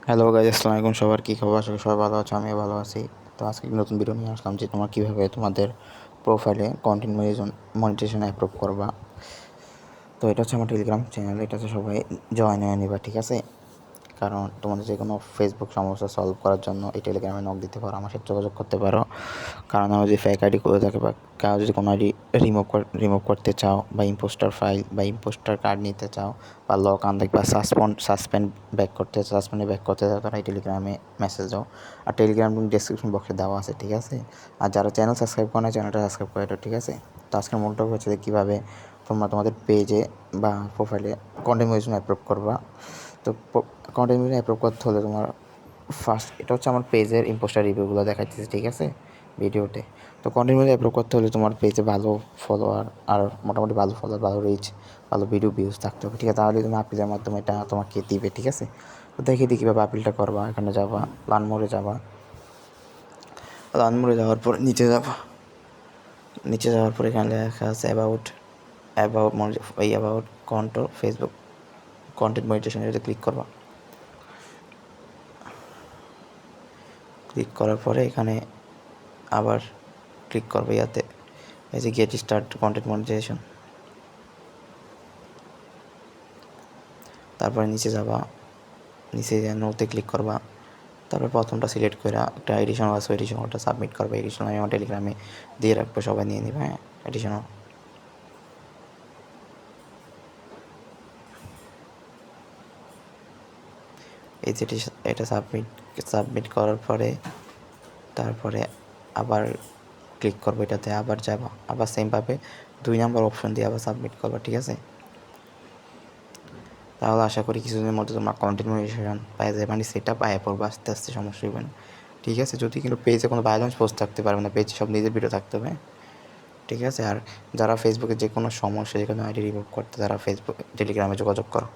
Hello guys, আসসালামু আলাইকুম। সবার কী খবর? আসলে সবাই ভালো আছে, আমিও ভালো আছি। তো আজকে নতুন ভিডিও নিয়ে আসলাম যে তোমরা কীভাবে তোমাদের প্রোফাইলে কন্টেন্ট মনিটাইজেশন অ্যাপ্রুভ করবা। তো এটা হচ্ছে আমার টেলিগ্রাম চ্যানেল, এটা হচ্ছে সবাই জয়েন হয়ে নিবা, ঠিক আছে? কারণ তোমাদের যে কোনো ফেসবুক সমস্যা সলভ করার জন্য এই টেলিগ্রামে নক দিতে পারো, আমার সাথে যোগাযোগ করতে পারো। কারণ আমার যদি ফেক আইডি করে থাকে বা কারো যদি কোনো আইডি রিমুভ করতে চাও বা ইম্পোস্টার ফাইল বা ইম্পোস্টার কার্ড নিতে চাও বা লক আনদেক বা সাসপেন্ড ব্যাক করতে চাও তারা এই টেলিগ্রামে মেসেজ দাও। আর টেলিগ্রাম লিঙ্ক ডেসক্রিপশন বক্সে দেওয়া আছে, ঠিক আছে? আর যারা চ্যানেল সাবস্ক্রাইব করে না, চ্যানেলটা সাবস্ক্রাইব করে দাও, ঠিক আছে? তো আজকের মূল টপিক হচ্ছে যে কীভাবে তোমরা তোমাদের পেজে বা প্রোফাইলে কন্টেন্ট মনিটাইজেশন অ্যাপ্রুভ করবা। তো কন্টেন্ট মনিটাইজেশন অ্যাপ্রুভ করতে হলে তোমার ফার্স্ট এটা হচ্ছে আমার পেজের ইম্পোস্টার রিভিউগুলো দেখাচ্ছি, ঠিক আছে, ভিডিওতে। তো কন্টেন্ট মনিটাইজেশন অ্যাপ্রুভ করতে হলে তোমার পেজে ভালো ফলোয়ার আর মোটামুটি ভালো ফলোয়ার, ভালো রিচ, ভালো ভিডিও ভিউজ থাকতে হবে, ঠিক আছে? তাহলে তুমি আপিলের মাধ্যমে এটা তোমাকে দিবে, ঠিক আছে? তো দেখে দিই কীভাবে আপিলটা করবা। এখানে যাবা, লার্ন মোডে যাবা। লার্ন মোডে যাওয়ার পর নিচে যাওয়ার পর এখানে লেখা আছে অ্যাবাউট ফেসবুক কন্টেন্ট মনিটাইজেশন, এটা ক্লিক করবা। ক্লিক করার পরে এখানে আবার ক্লিক করবে ইয়াতে, এই যে গেট স্টার্ট কন্টেন্ট মনিটাইজেশন। তারপরে নিচে যাবা, নিচে নোতে ক্লিক করবা। তারপর প্রথমটা সিলেক্ট করে একটা এডিশনাল আছে, এডিশনালটা সাবমিট করবে। এডিশনাল আমি আমার টেলিগ্রামে দিয়ে রাখবো, সবাই নিয়ে নেবে। হ্যাঁ, এডিশনাল এই যে এটা সাবমিট করার পরে তারপরে আবার ক্লিক করবো এটাতে, আবার যাবো, আবার সেমভাবে 2 নম্বর অপশন দিয়ে আবার সাবমিট করবো, ঠিক আছে? তাহলে আশা করি কিছুদিনের মধ্যে তোমরা কন্টেন্ট মনিটাইজেশন পাই যাবে, মানে সেটা পায় পড়বো আস্তে আস্তে, সমস্যা হবে না, ঠিক আছে? যদি কিন্তু পেজে কোনো ভায়োলেন্স পোস্ট থাকতে পারবে না, পেজে সব নিজের ভিডিও থাকতে হবে, ঠিক আছে? আর যারা ফেসবুকে যে কোনো সমস্যা, যে কোনো আইডি রিমুভ করতে, তারা ফেসবুক টেলিগ্রামে যোগাযোগ করো।